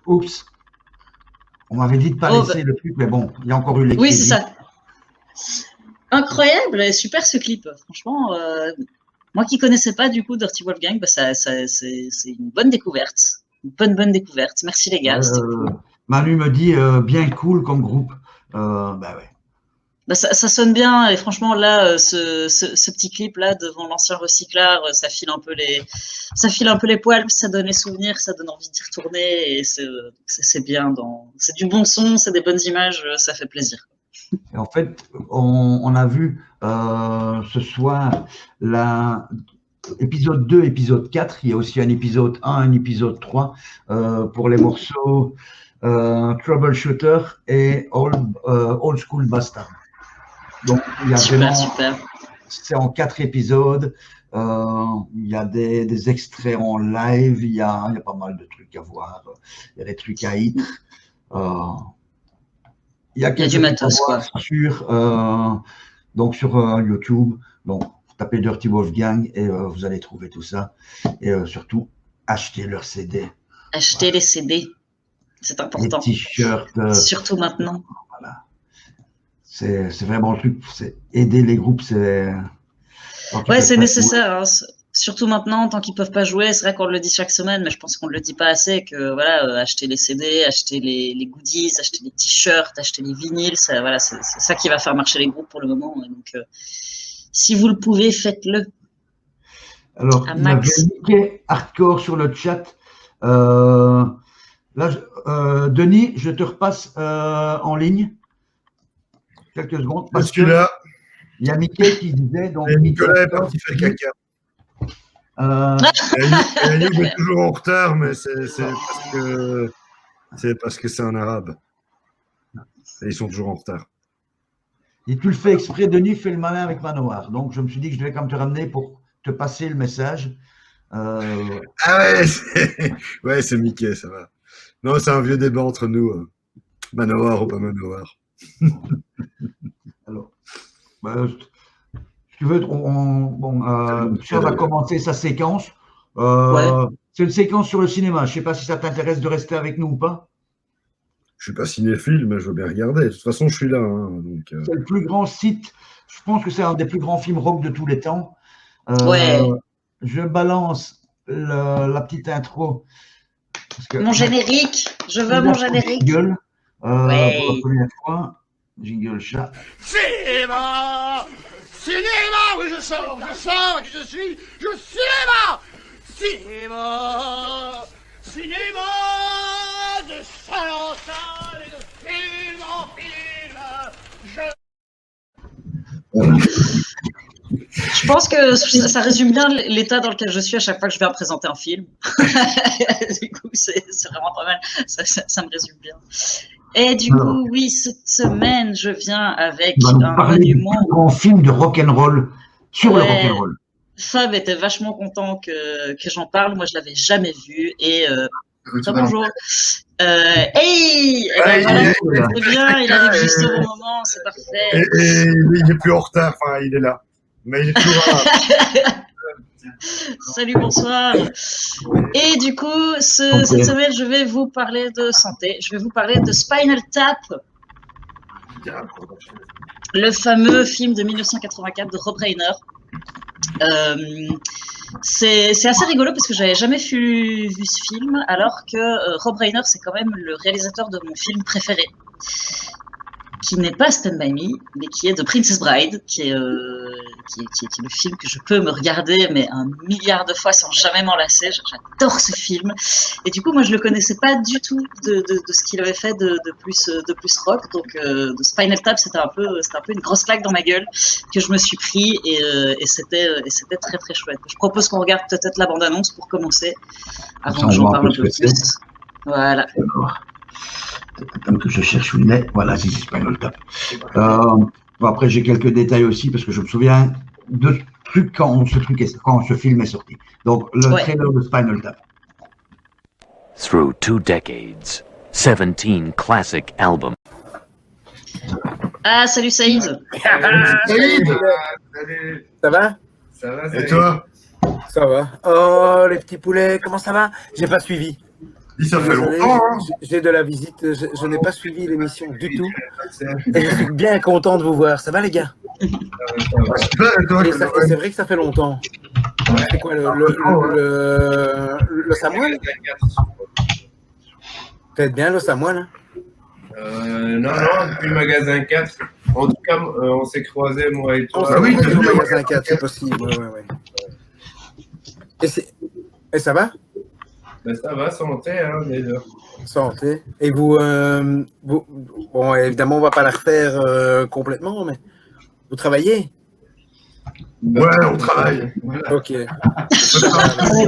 Oups, on m'avait dit de pas Oh, laisser le truc, mais bon, il y a encore eu les oui, c'est crédits. ça. Incroyable, et super ce clip. Franchement, moi qui connaissais pas du coup Dirty Wolfgang, bah, c'est une bonne découverte. Une bonne découverte. Merci les gars, c'était cool. Manu me dit bien cool comme groupe. Bah ouais. Bah, ça sonne bien et franchement là, ce petit clip là devant l'ancien recyclard, ça file un peu les poils, ça donne les souvenirs, ça donne envie d'y retourner et c'est bien. C'est du bon son, c'est des bonnes images, ça fait plaisir. Et en fait, on a vu ce soir épisode 2, épisode 4. Il y a aussi un épisode 1, un épisode 3 pour les morceaux Troubleshooter et Old School Bastard. Donc, il y a Super. C'est en 4 épisodes. Il y a des extraits en live. Il y a pas mal de trucs à voir. Il y a des trucs à hit. Il y a du matos, quoi. Donc sur YouTube. Donc, tapez Dirty Wolfgang et vous allez trouver tout ça. Et surtout, achetez leurs CD. Achetez les CD. C'est important. Les t-shirts. Surtout maintenant. Voilà. C'est vraiment le truc. C'est aider les groupes. Ouais, c'est nécessaire. Hein. Surtout maintenant, tant qu'ils peuvent pas jouer, c'est vrai qu'on le dit chaque semaine, mais je pense qu'on le dit pas assez, que voilà, acheter les CD, acheter les goodies, acheter les t-shirts, acheter les vinyles, c'est ça qui va faire marcher les groupes pour le moment. Donc, si vous le pouvez, faites-le. Alors, il y avait Mickey Hardcore sur le chat. Là, Denis, je te repasse en ligne. Quelques secondes. Parce que là, il y a Mickey qui disait. Donc, Nicolas est parti faire caca. Ayoub est toujours en retard, mais c'est parce que c'est un arabe. Et ils sont toujours en retard. Et tu le fais exprès, Denis, fais le malin avec Manoir. Donc, je me suis dit que je devais quand même te ramener pour te passer le message. Ah ouais, c'est Mickey, ça va. Non, c'est un vieux débat entre nous. Manoir ou pas Manoir. Alors, si tu veux, on va commencer sa séquence. Ouais. C'est une séquence sur le cinéma. Je ne sais pas si ça t'intéresse de rester avec nous ou pas. Je ne suis pas cinéphile, mais je veux bien regarder. De toute façon, je suis là. C'est le plus grand site. Je pense que c'est un des plus grands films rock de tous les temps. Ouais. Je balance la petite intro. Mon générique. Je veux mon générique. Jingle, ouais. Pour la première fois. Jingle chat. Cinéma, oui, je sens que je suis cinéma, de salle en salle et de film en film, Je pense que ça résume bien l'état dans lequel je suis à chaque fois que je viens présenter un film. Du coup, c'est vraiment pas mal. Ça me résume bien. Et du coup, oui, cette semaine, je viens avec un monument. Un grand film de rock'n'roll sur le rock'n'roll. Fab était vachement content que j'en parle. Moi, je l'avais jamais vu. Et bonjour. Hey, c'est bien. Il arrive juste au bon moment. C'est parfait. Et il est plus en retard. Enfin, il est là. Mais il est toujours là. Salut, bonsoir. Et du coup, cette semaine, je vais vous parler de santé. Je vais vous parler de Spinal Tap, le fameux film de 1984 de Rob Reiner. C'est assez rigolo parce que j'avais jamais vu ce film, alors que Rob Reiner, c'est quand même le réalisateur de mon film préféré, qui n'est pas Stand By Me, mais qui est The Princess Bride, qui est le film que je peux me regarder mais un milliard de fois sans jamais m'en lasser. J'adore ce film. Et du coup, moi, je le connaissais pas du tout de ce qu'il avait fait de plus rock. Donc, de Spinal Tap, c'était un peu une grosse claque dans ma gueule que je me suis pris et c'était très très chouette. Je propose qu'on regarde peut-être la bande-annonce pour commencer, avant que j'en parle un peu plus. Voilà. Comme que je cherche où il est. Voilà, c'est Spinal Tap. Après, j'ai quelques détails aussi parce que je me souviens de trucs quand ce film est sorti. Donc, le trailer de Spinal Tap. Through 2 decades, 17 classic albums. Ah, salut Saïd. Saïd. Ça va? Ça va, et toi? Ça va. Oh, les petits poulets, comment ça va? J'ai pas suivi. Dis, ça fait Désolé, longtemps, hein. j'ai de la visite. Je n'ai pas suivi l'émission du tout. Et je suis bien content de vous voir. Ça va, les gars? Ah, super, et toi, Et c'est vrai que ça fait longtemps. C'est quoi le Samoil? Peut-être bien le Samoil, hein? Non, depuis le magasin 4. En tout cas, on s'est croisés, moi et On toi. s'est Ah oui, croisés c'est au vrai, magasin 4, c'est possible. Ouais. Et ça va? Ben, ça va, santé, hein, déjà. Santé. Et vous, bon, évidemment, on va pas la refaire complètement, mais vous travaillez? Ouais, on travaille. Ok. Avec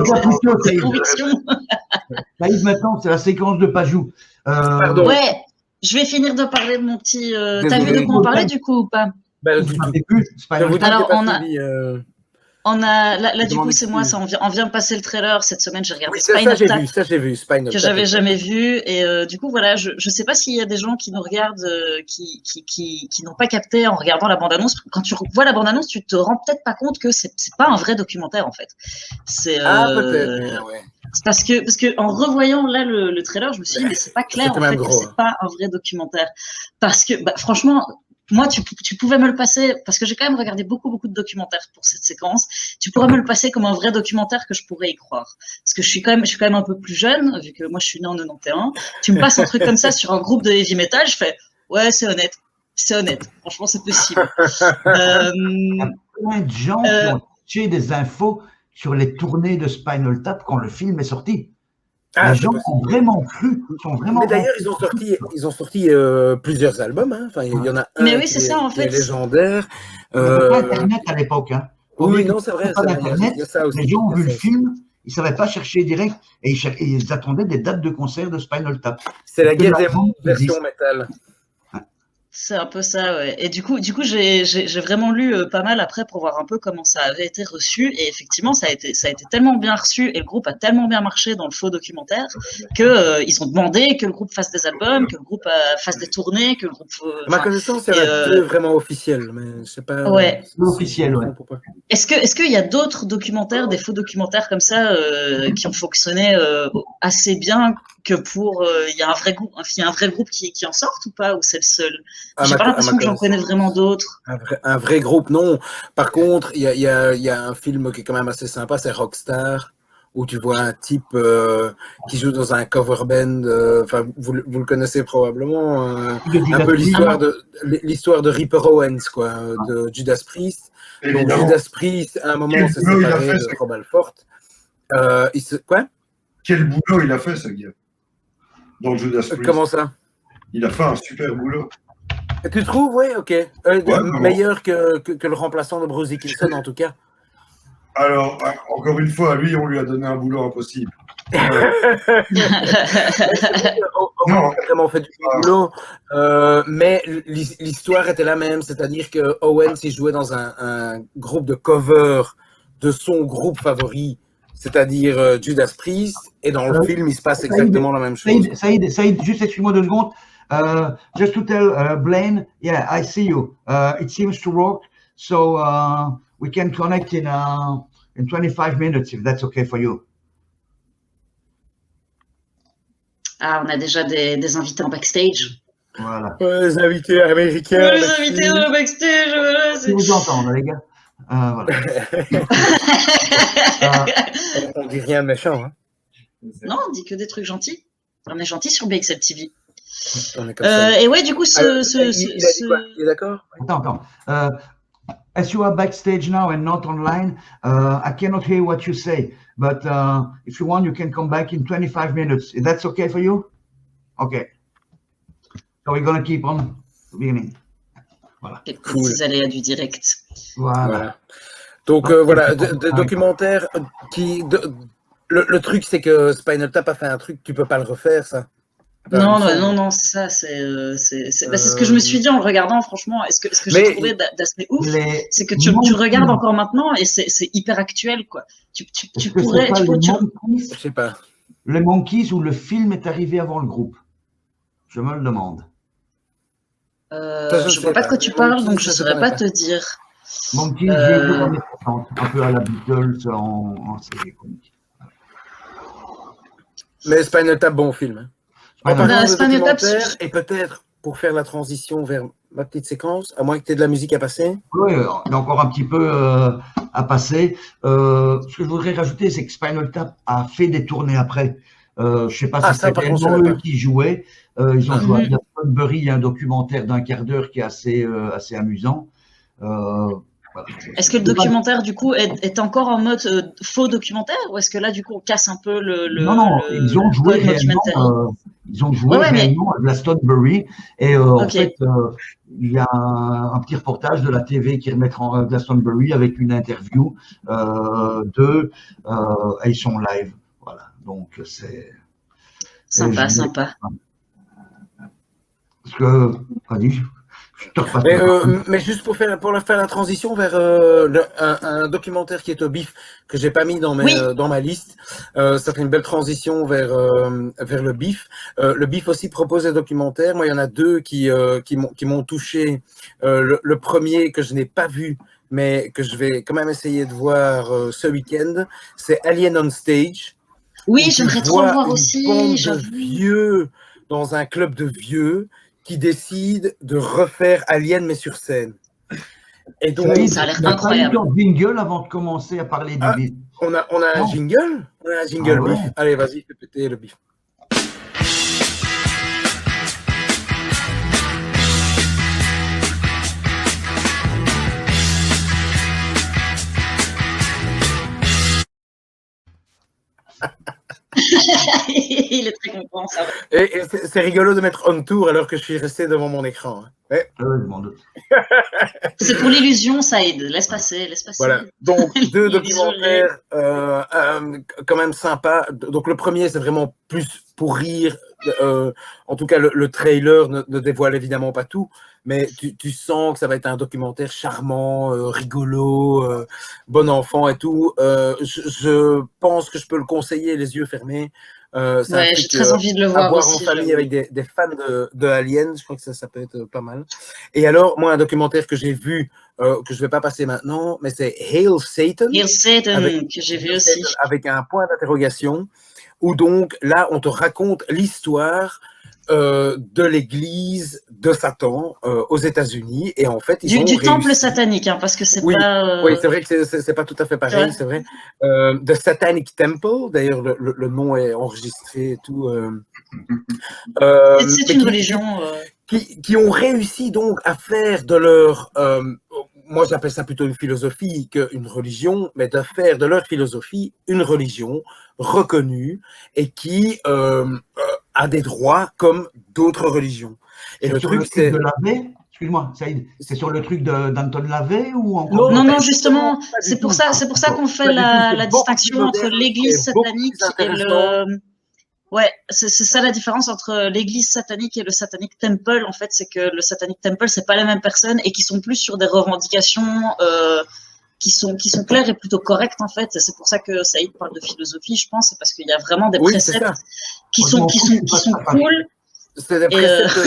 la photo, Cette conviction. Saïd, maintenant, c'est la séquence de Pajou. Pardon. Ouais, je vais finir de parler de mon petit. T'as Désolé. vu de quoi on parlait du coup ou pas? Ben, Vous du tout. m'avez vu, c'est pas Je vous grave. dis que Alors, j'ai on pas a- suivi. On a là Je du m'en coup c'est moi, excuse. on vient de passer le trailer cette semaine. J'ai regardé Oui, ça Spinal j'ai Tap vu, Spinal que Tap. j'avais jamais vu et du coup voilà, je sais pas s'il y a des gens qui nous regardent qui n'ont pas capté en regardant la bande-annonce. Quand tu vois la bande-annonce, tu te rends peut-être pas compte que c'est pas un vrai documentaire en fait. C'est Ah, peut-être bien, ouais. c'est parce que en revoyant là le trailer, je me suis dit mais c'est pas clair C'était en même fait gros, que hein. c'est pas un vrai documentaire parce que bah, franchement moi tu pouvais me le passer parce que j'ai quand même regardé beaucoup de documentaires pour cette séquence. Tu pourrais me le passer comme un vrai documentaire que je pourrais y croire parce que je suis quand même un peu plus jeune vu que moi je suis née en 91. Tu me passes un truc comme ça sur un groupe de heavy metal, je fais ouais c'est honnête. Franchement c'est possible. Il y a plein de gens qui ont cherché des infos sur les tournées de Spinal Tap quand le film est sorti. Ah, Les c'est gens possible. ont vraiment cru, sont vraiment. Mais d'ailleurs, ils ont sorti plusieurs albums. Hein. Enfin, il y en a un Mais oui, qui c'est ça, en qui est fait. légendaire. Il n'y avait pas Internet à l'époque. Hein. Oui, Faut non, c'est vrai. pas c'est vrai, d'Internet. il y a ça aussi. Les gens ont il y a vu le ça aussi. film, ils ne savaient pas chercher direct et ils attendaient des dates de concert de Spinal Tap. C'est la Que guerre des l'album mondes version existe. métal. C'est un peu ça, ouais. Et du coup, j'ai vraiment lu pas mal après pour voir un peu comment ça avait été reçu. Et effectivement, ça a été tellement bien reçu et le groupe a tellement bien marché dans le faux documentaire que ils ont demandé que le groupe fasse des albums, que le groupe fasse des tournées, que le groupe. À ma connaissance, il y en a deux vraiment officiels, mais je sais pas. Ouais. Si Officiel, je me ouais. trompe ou pas. Est-ce qu'il y a d'autres documentaires, des faux documentaires comme ça, qui ont fonctionné assez bien que pour il y a un vrai groupe qui en sortent ou pas, ou c'est le seul? J'ai pas l'impression que j'en connais vraiment d'autres. Un vrai groupe, non. Par contre, il y a un film qui est quand même assez sympa, c'est Rockstar, où tu vois un type qui joue dans un cover band. Enfin, vous le connaissez probablement. Un peu l'histoire de Ripper Owens, quoi, de Judas Priest. Donc Évidemment. Judas Priest, à un moment, Quel s'est boulot il a séparé fait, de ce- Rob Halford. Quoi? Quel boulot il a fait, ce gars. Dans Judas Priest. Comment ça? Il a fait un super boulot. Tu trouves? Oui, ok. vraiment. Meilleur que le remplaçant de Bruce Dickinson, en tout cas. Alors, encore une fois, lui, on lui a donné un boulot impossible. On Non. a vraiment fait du boulot, mais l'histoire était la même, c'est-à-dire que Owens il jouait dans un groupe de cover de son groupe favori, c'est-à-dire Judas Priest, et dans le film il se passe exactement la même chose. Saïd, juste excuse-moi 2 secondes. Just to tell Blaine, yeah, I see you. It seems to work, so we can connect in 25 minutes if that's okay for you. Ah, on a déjà des invités en backstage. Voilà. Les invités américains. Les invités en backstage, voilà. Je vous entendre, les gars. Voilà. On dit rien de méchant, hein. Non, on dit que des trucs gentils. On est gentil sur BXL TV. On est comme ça. Et ouais, du coup, Il a dit quoi? Il est d'accord? Attends. As you are backstage now and not online, I cannot hear what you say. But if you want, you can come back in 25 minutes. Is that okay for you? Okay. So we're going to keep on beginning. Voilà. Quelques Cool. petits aléas du direct. Voilà. Donc voilà, documentaire qui. Le truc, c'est que Spinal Tap a fait un truc, tu peux pas le refaire, ça. Non, ça, c'est ce que je me suis dit en le regardant, franchement. Est-ce que j'ai trouvé d'assez ouf, c'est que tu le regardes encore maintenant et c'est hyper actuel, quoi. Tu pourrais. Je sais pas. Les Monkeys où le film est arrivé avant le groupe? Je me le demande. Je vois pas de quoi tu parles, donc je saurais pas te dire. Monkeys, j'ai vu dans les 60, un peu à la Beatles en série comique. Mais Spinal Tap, bon film. Hein. En Spinal parlant de Spinal Tap, documentaire, et peut-être pour faire la transition vers ma petite séquence, à moins que tu aies de la musique à passer. Oui, il y a encore un petit peu à passer. Ce que je voudrais rajouter, c'est que Spinal Tap a fait des tournées après. Je ne sais pas Ah, si ça, c'est par contre, je réellement savais eux pas. qui jouaient. Ils ont joué à Mhm. Glastonbury, il y a un documentaire d'1 quart d'heure qui est assez amusant. Voilà. Est-ce que le documentaire, du coup, est encore en mode faux documentaire ou est-ce que là, du coup, on casse un peu Non, ils ont le joué code documentary? Ouais, ouais, mais réellement à Glastonbury. Et en ok. fait, il y a un petit reportage de la TV qui remet en Glastonbury avec une interview et ils sont live. Voilà. Donc, c'est. Sympa, sympa. Parce que, vas-y, je te repasse Mais, la parole. mais juste pour faire la transition vers un documentaire qui est au bif que j'ai pas mis Oui. dans ma liste, ça fait une belle transition vers le bif. Le bif aussi propose des documentaires. Moi, il y en a deux qui m'ont touché. Le premier que je n'ai pas vu, mais que je vais quand même essayer de voir ce week-end, c'est Alien on Stage. Oui, Où tu j'aimerais trop le vois voir une aussi, bande de j'avoue. vieux dans un club de vieux qui décident de refaire Alien mais sur scène. Et donc, Saïd, Ça a l'air il n'y a pas eu incroyable. ton jingle avant de commencer à parler du ah, bif. on a un Non. jingle? On a un Ah jingle ouais. bif. Allez, vas-y, fais péter le bif. Il est très content, ça va. Et c'est rigolo de mettre on tour alors que je suis resté devant mon écran. Hein. Ouais, Je m'en doute. C'est pour l'illusion, Saïd. Laisse passer, laisse passer. voilà. Donc, deux L'illusion documentaires quand même sympas. Donc, le premier, c'est vraiment plus pour rire. En tout cas, le trailer ne dévoile évidemment pas tout, mais tu sens que ça va être un documentaire charmant, rigolo, bon enfant et tout. Je pense que je peux le conseiller les yeux fermés. C'est un Ouais, j'ai truc très envie de le à voir voir en aussi. famille j'avoue. avec des fans de Alien. Je crois que ça peut être pas mal. Et alors, moi, un documentaire que j'ai vu, que je ne vais pas passer maintenant, mais c'est Hail Satan, Hail Satan, avec, que j'ai vu aussi. avec un point d'interrogation, où donc là, on te raconte l'histoire de l'église de Satan aux États-Unis. Et en fait, ils ont Du temple réussi. satanique, hein, parce que c'est Oui, pas. oui, c'est vrai que c'est pas tout à fait pareil, Ouais. c'est vrai. The Satanic Temple, d'ailleurs, le nom est enregistré et tout. C'est mais une religion. qui ont réussi donc à faire de leur, moi j'appelle ça plutôt une philosophie qu'une religion, mais de faire de leur philosophie une religion reconnue et qui a des droits comme d'autres religions. Et le Sur le truc, truc c'est... de Lavey, excuse-moi, Saïd, c'est sur le truc d'Anton Lavey ou encore Non, Non, d'autres? non, justement, pas du c'est pour tout. ça, c'est pour ça qu'on fait Pas du tout, c'est la beaucoup plus distinction entre moderne, l'Église c'est beaucoup satanique plus et intéressant. le. Ouais, c'est ça la différence entre l'Église satanique et le Satanic Temple. En fait, c'est que le Satanic Temple, c'est pas la même personne et qui sont plus sur des revendications qui sont claires et plutôt correctes en fait. C'est pour ça que Saïd parle de philosophie, je pense, c'est parce qu'il y a vraiment des Oui, c'est ça. préceptes qui Moi, je sont m'en qui fous, sont c'est qui pas sont ça. cool. C'est des Et, préceptes.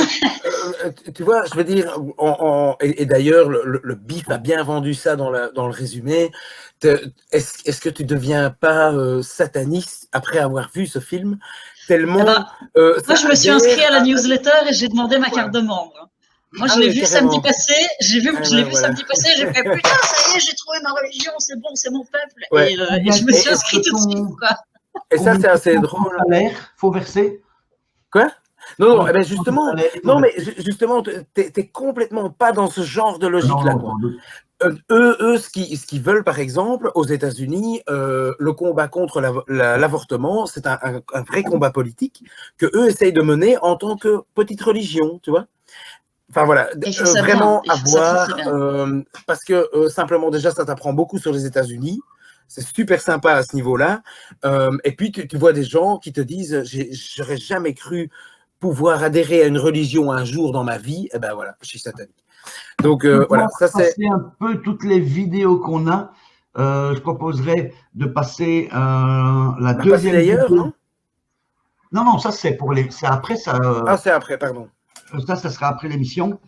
Tu vois, je veux dire, et d'ailleurs, le bif a bien vendu ça dans le résumé. Est-ce que tu deviens pas sataniste après avoir vu ce film? Tellement. Eh ben, moi, Ça je me suis adhère inscrite à la à- newsletter et j'ai demandé ma carte de membre. Moi, je Ah l'ai oui, vu carrément. samedi passé. Je Ah l'ai ben, vu voilà. samedi passé. J'ai fait putain, ça y est, j'ai trouvé ma religion. C'est bon, c'est mon peuple. Ouais. Et je me suis Est-ce inscrite que tout de suite, ton- quoi. Et ça, combien c'est assez de drôle. salaire faut verser? Quoi? Non, Combien eh ben de justement, salaire faut non, mais verser? justement, t'es complètement pas dans ce genre de Non, logique-là, non, quoi. sans doute. Eux, ce qu'ils veulent, par exemple, aux États-Unis, le combat contre l'avortement, c'est un vrai combat politique que eux essayent de mener en tant que petite religion, tu vois. Enfin voilà, Et il faut ça bien. vraiment Il faut ça très, très avoir, bien. parce que simplement déjà, ça t'apprend beaucoup sur les États-Unis. C'est super sympa à ce niveau-là. Et puis, tu vois des gens qui te disent, j'aurais jamais cru pouvoir adhérer à une religion un jour dans ma vie. Et ben voilà, je suis satanique. Donc voilà, ça c'est. Passer un peu toutes les vidéos qu'on a. Je proposerais de passer la Bah, passer deuxième d'ailleurs, vidéo. non? Non, ça c'est pour les. C'est après ça. Ah, c'est après, pardon. Ça sera après l'émission.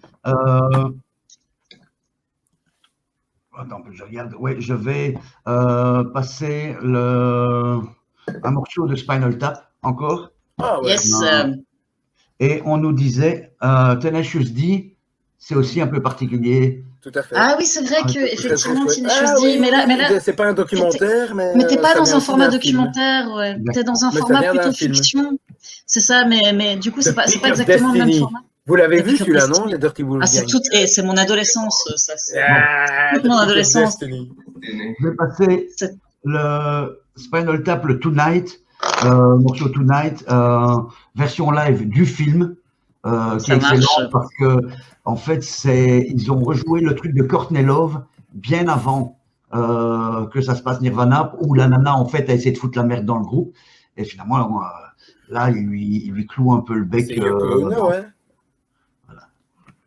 Attends, je regarde. Oui, je vais passer un morceau de Spinal Tap. encore. Ah ouais. Yes. Et on nous disait, Tenacious D, c'est aussi un peu particulier. Tout à fait. Ah oui, c'est vrai Ah, que Très, très effectivement, chouette. Tenacious Ah D, oui, mais là, c'est pas un documentaire, mais t'es pas ça dans vient un aussi format d'un film. documentaire, ouais. T'es dans un Mais ça format vient d'un plutôt film. fiction. C'est ça, mais du coup, c'est The pas Pick of exactement le même Destiny. format. Vous l'avez The vu Pick of celui-là, non, Destiny. les Dirty Wolf Ah, c'est Gang? tout, et c'est mon adolescence, ça. Ah, toute The mon Pick of adolescence. Destiny. Je vais passer C'est- le Spinal Tap, le Tonight, morceau Tonight, version live du film, qui est Ça marche. excellent parce que, en fait, ils ont rejoué le truc de Courtney Love bien avant que ça se passe Nirvana, où la nana, en fait, a essayé de foutre la merde dans le groupe. Et finalement, là, il lui cloue un peu le bec. C'est Yoko Ono, ouais.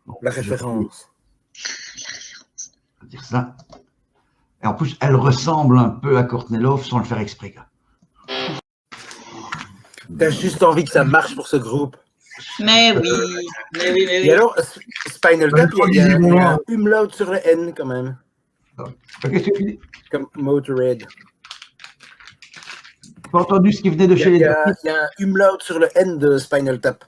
Bon, La je référence. peux dire ça. Et en plus, elle ressemble un peu à Courtney Love sans le faire exprès, gars. T'as juste envie que ça marche pour ce groupe. Mais oui, mais oui, mais oui. Et alors, Spinal Tap, il y a un umlaut sur le N quand même, Qu'est-ce que tu dis? comme Motorhead. J'ai pas entendu ce qui venait de Il y, chez les a, il y a un umlaut sur le N de Spinal Tap.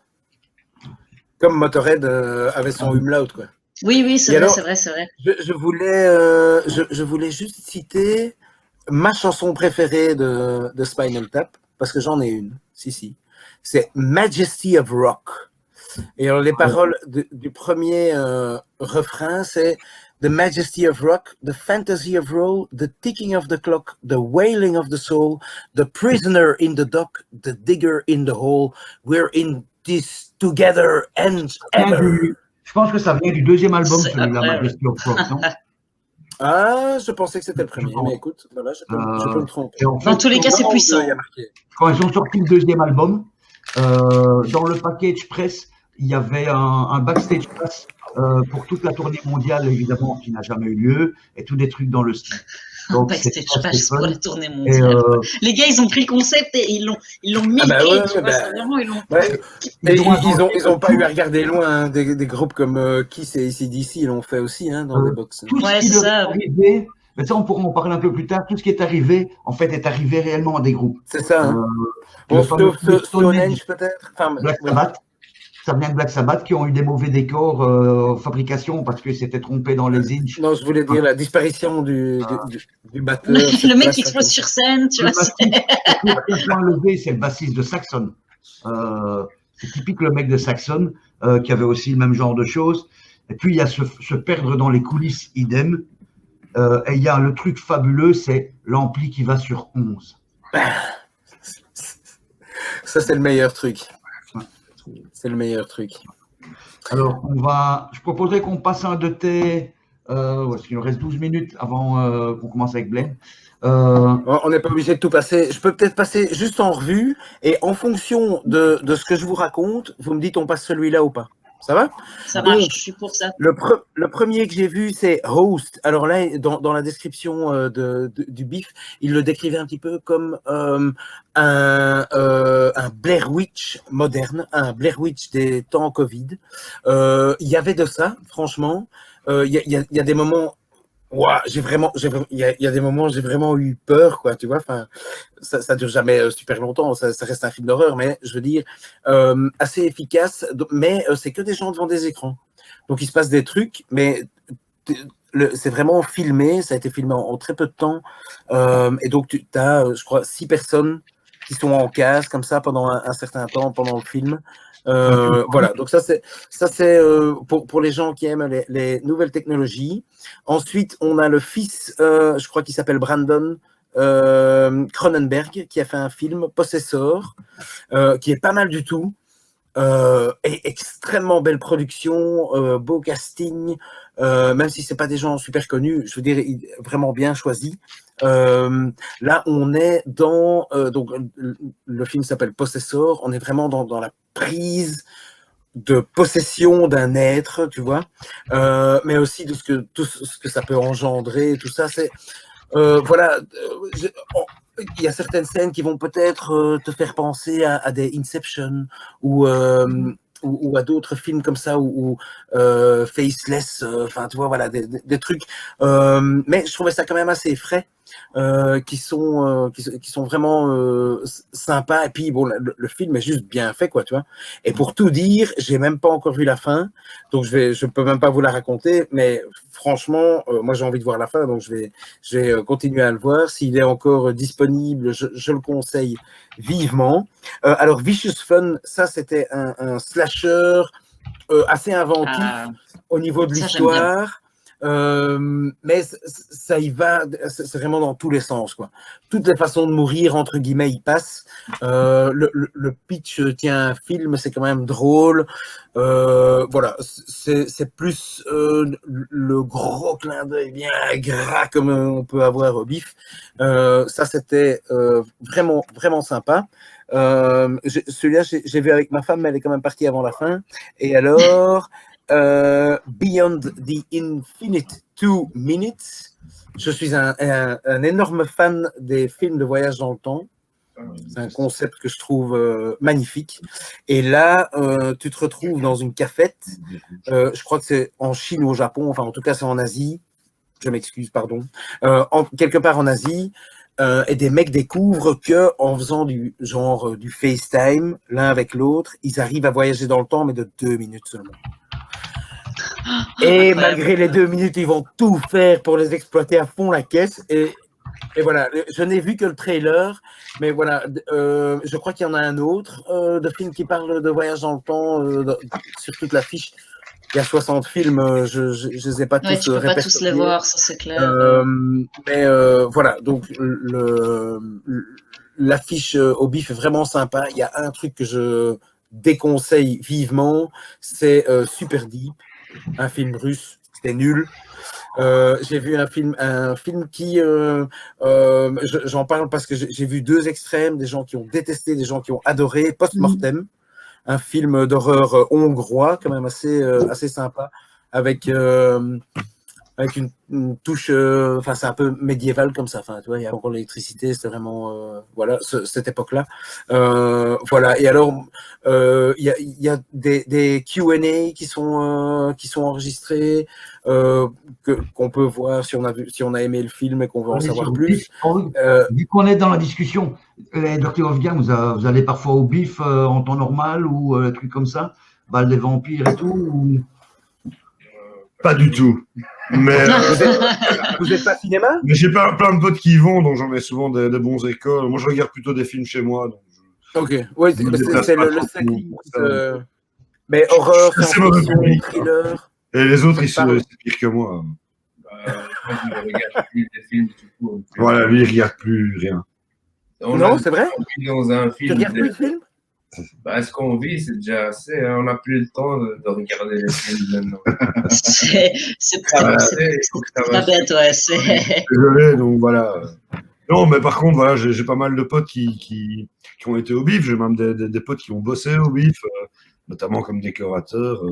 Comme Motorhead avait son umlaut, quoi. Oui, oui, c'est Et vrai, alors, c'est vrai, c'est vrai. je voulais juste citer ma chanson préférée de Spinal Tap, parce que j'en ai une. Si. C'est Majesty of Rock. Et alors, les paroles du premier refrain, c'est The Majesty of Rock, the fantasy of roll, the ticking of the clock, the wailing of the soul, the prisoner in the dock, the digger in the hole, we're in this together and ever. Je pense que ça vient du deuxième album, C'est celui-là, après, Majesty of Rock, non? Ah, je pensais que c'était le premier, Je pense. mais écoute, voilà, je peux me tromper. Et en fait, Dans tous les cas, c'est Vraiment, puissant. il y a marqué. quand ils ont sorti le deuxième album, dans le package presse, il y avait un backstage pass pour toute la tournée mondiale, évidemment, qui n'a jamais eu lieu, et tous des trucs dans le style. Donc, c'est Backstage assez pass fun. pour la tournée Et, mondiale. Les gars, ils ont pris le concept et ils l'ont milqué, Ah bah ouais, tu vois, bah, ça, vraiment, ils l'ont... Ouais. Et ils ont pas eu à regarder loin, hein. Des groupes comme Kiss et AC/DC, ils l'ont fait aussi, hein, dans les box. tout ce Ouais, qui c'est leur est ça. arrivé, mais ça, on pourra en parler un peu plus tard, tout ce qui est arrivé, en fait, est arrivé réellement à des groupes. C'est ça, hein. Le Bon, fameux sauf Stone Age, Stonehenge peut-être. Enfin, Black ouais. Sabbath, ça vient de Black Sabbath, qui ont eu des mauvais décors fabrication parce qu'ils s'étaient trompés dans les inches. Non, je voulais dire la disparition du batteur. Le mec place, qui explose comme sur ça. scène, tu Le vois. bassiste, point levé, c'est le bassiste de Saxon. C'est typique le mec de Saxon, qui avait aussi le même genre de choses. Et puis, il y a se perdre dans les coulisses, idem. Et il y a le truc fabuleux, c'est l'ampli qui va sur 11. Ça, c'est le meilleur truc. C'est le meilleur truc. Alors, je proposerais qu'on passe un de tes... parce qu'il nous reste 12 minutes avant qu'on commence avec Blaine. On n'est pas obligé de tout passer. Je peux peut-être passer juste en revue et en fonction de ce que je vous raconte, vous me dites on passe celui-là ou pas. Ça va? Ça marche, je suis pour ça. Le premier que j'ai vu, c'est Host. Alors là, dans la description du bif, il le décrivait un petit peu comme un Blair Witch moderne, un Blair Witch des temps Covid. Il y avait de ça, franchement. Il y a des moments... Ouah, il y a des moments où j'ai vraiment eu peur, quoi, tu vois. Enfin, ça dure jamais super longtemps, ça reste un film d'horreur, mais je veux dire, assez efficace, mais c'est que des gens devant des écrans. Donc il se passe des trucs, mais c'est vraiment filmé, ça a été filmé en très peu de temps, et donc tu as, je crois, 6 personnes qui sont en case comme ça pendant un certain temps, pendant le film. Voilà, donc ça c'est pour les gens qui aiment les nouvelles technologies. Ensuite, on a le fils, je crois qu'il s'appelle Brandon Cronenberg, qui a fait un film Possessor, qui est pas mal du tout. Et extrêmement belle production, beau casting, même si c'est pas des gens super connus, je veux dire vraiment bien choisi. Là, on est dans donc le film s'appelle Possessor. On est vraiment dans la prise de possession d'un être, tu vois, mais aussi de tout ce que ça peut engendrer, tout ça. C'est voilà. Il y a certaines scènes qui vont peut-être te faire penser à des Inception ou à d'autres films comme ça ou Faceless, enfin tu vois, voilà, des trucs. Mais je trouvais ça quand même assez frais. qui sont vraiment sympas. Et puis bon, le film est juste bien fait, quoi, tu vois. Et pour tout dire, j'ai même pas encore vu la fin, donc je peux même pas vous la raconter. Mais franchement, moi j'ai envie de voir la fin, donc je vais continuer à le voir. S'il est encore disponible, je le conseille vivement. Alors Vicious Fun, ça c'était un slasher assez inventif au niveau de ça, j'aime bien. l'histoire. Mais ça y va, c'est vraiment dans tous les sens, quoi. Toutes les façons de mourir, entre guillemets, y passent. Le pitch tient un film, c'est quand même drôle. Voilà, c'est plus le gros clin d'œil bien gras comme on peut avoir au bif. Ça, c'était vraiment, vraiment sympa. Celui-là, j'ai vu avec ma femme, mais elle est quand même partie avant la fin. Et alors... Beyond the Infinite 2 Minutes. Je suis un énorme fan des films de voyage dans le temps. C'est un concept que je trouve magnifique. Et là, tu te retrouves dans une cafette. Je crois que c'est en Chine ou au Japon. Enfin, en tout cas, c'est en Asie. Je m'excuse, pardon. Quelque part en Asie. Et des mecs découvrent que en faisant du FaceTime l'un avec l'autre, ils arrivent à voyager dans le temps, mais de 2 minutes seulement. Et malgré les 2 minutes, ils vont tout faire pour les exploiter à fond la caisse. Et voilà, je n'ai vu que le trailer, mais voilà, je crois qu'il y en a un autre de film qui parle de voyage dans le temps sur toute la fiche. Il y a 60 films, je ne les ai pas tous tu peux pas tous les voir, ça c'est clair. Mais voilà, donc l'affiche au bif est vraiment sympa. Il y a un truc que je déconseille vivement, c'est Super Deep, un film russe, c'était nul. J'ai vu un film qui, j'en parle parce que j'ai vu 2 extrêmes, des gens qui ont détesté, des gens qui ont adoré, Post-Mortem, un film d'horreur hongrois, quand même assez sympa, avec une touche, enfin c'est un peu médiéval comme ça, enfin tu vois, il y a encore l'électricité, c'était vraiment voilà cette époque-là, voilà. Et alors il y a des Q&A qui sont enregistrés, qu'on peut voir si on a aimé le film et qu'on veut en savoir plus. Vu qu'on est dans la discussion, Dr. Wolfgang, vous allez parfois au bif en temps normal ou un truc comme ça, Bal des vampires et tout ou... Pas du tout. Mais vous êtes pas cinéma? Mais j'ai plein de potes qui y vont, donc j'en ai souvent des bons écoles. Moi, je regarde plutôt des films chez moi. Donc ok, oui, c'est le setting. Mais horreur, science-fiction, thriller. Et les autres, c'est pire que moi. Je regarde plus des films du tout. Voilà, lui, il regarde plus rien. Non, c'est vrai? Dans un film. Tu regardes plus de films? Ce qu'on vit, c'est déjà assez. On n'a plus le temps de regarder les films maintenant. C'est pas bête, ouais. Désolé, donc voilà. Non, mais par contre, voilà, j'ai pas mal de potes qui ont été au bif. J'ai même des potes qui ont bossé au bif, notamment comme décorateurs.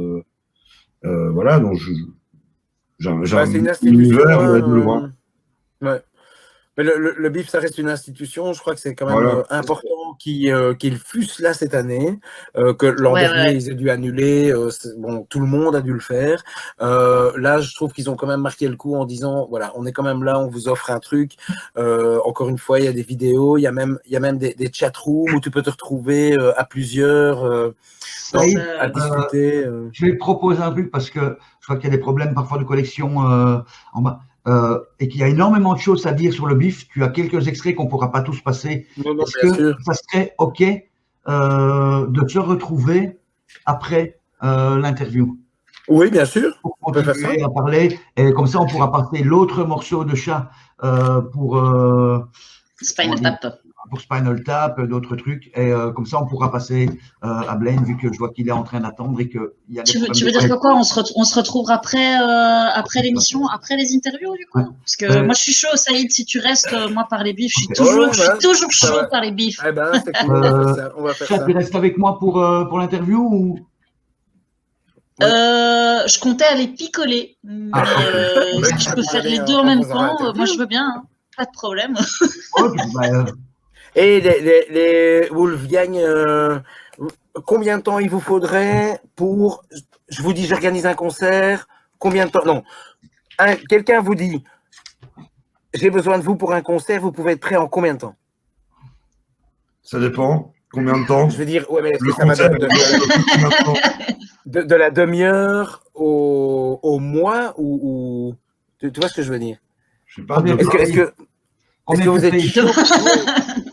Voilà, donc j'ai c'est une institution. Ouais. Mais le BIF, ça reste une institution. Je crois que c'est quand même important qu'il fusse là cette année, que l'an dernier, ils aient dû annuler. Bon, tout le monde a dû le faire. Là, je trouve qu'ils ont quand même marqué le coup en disant, voilà, on est quand même là, on vous offre un truc. Encore une fois, il y a des vidéos, il y a même des chatrooms où tu peux te retrouver à plusieurs à discuter. Je vais te proposer un truc parce que je crois qu'il y a des problèmes parfois de connexion en bas. Et qu'il y a énormément de choses à dire sur le bif. Tu as quelques extraits qu'on ne pourra pas tous passer. Est-ce que ça serait OK de se retrouver après l'interview? Oui, bien sûr. Pour continuer à parler. Et comme ça, on pourra passer l'autre morceau de chat pour Spinal Tap. Pour Spinal Tap, d'autres trucs. Et comme ça, on pourra passer à Blaine, vu que je vois qu'il est en train d'attendre et qu'il y a des Tu veux dire que quoi, on se retrouve après l'émission, après les interviews, du coup? Parce que moi, je suis chaud, Saïd, si tu restes, moi, par les bifs, je suis toujours chaud par les bifs. Eh ben, c'est cool, on va faire ça. Tu restes avec moi pour l'interview ou... Je comptais aller picoler, mais si je peux faire les deux en même temps, moi, je veux bien, hein. Pas de problème. Et les Wolfgang, combien de temps il vous faudrait pour... Je vous dis, j'organise un concert. Combien de temps? Non. Quelqu'un vous dit, j'ai besoin de vous pour un concert, vous pouvez être prêt en combien de temps? Ça dépend. Combien de temps? Je veux dire, ouais, mais est-ce Le que ça va concert, de, combien de temps? de la demi-heure au mois ou tu vois ce que je veux dire? Je sais pas. Combien- Demain, Est-ce que vous êtes chaud?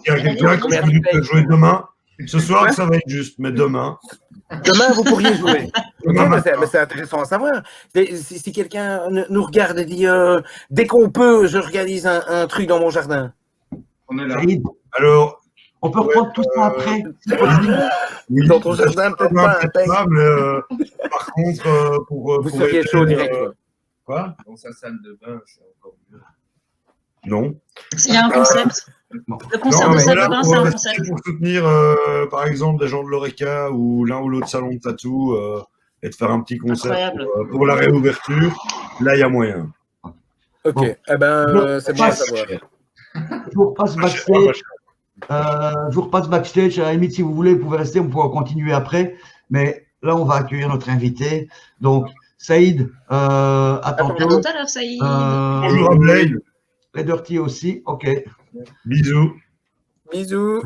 il y a quelqu'un qui a voulu peut-être jouer demain. Ce soir, ça va être juste, mais demain. Demain, vous pourriez jouer. Ok, Demain mais matin. c'est intéressant à savoir. Si quelqu'un nous regarde et dit dès qu'on peut, j'organise un truc dans mon jardin. On est là. Saïd, Alors, on peut reprendre tout ça après. C'est possible. oui, Dans ton jardin, peut-être pas, hein, mais par contre, pour Vous seriez aider, chaud direct. quoi. Quoi? Dans sa salle de bain, c'est encore mieux. Non. Il y a un concept. Bon. Le concert Non, de mais salle là, de bain, pour c'est un rester, concept. pour soutenir, par exemple, des gens de l'Oreca ou l'un ou l'autre salon de tatou et de faire un petit concert Incroyable. pour la réouverture, là, il y a moyen. Ok, Bon. eh ben, c'est bon à Passe. savoir. Je vous repasse Pas cher, pas backstage. cher. Je vous repasse backstage. À la limite, si vous voulez, vous pouvez rester, on pourra continuer après. Mais là, on va accueillir notre invité. Donc, Saïd, à À tantôt. tout à l'heure, Saïd. Bonjour à Blade. Les Dirty aussi. OK. Bisous. Bisous.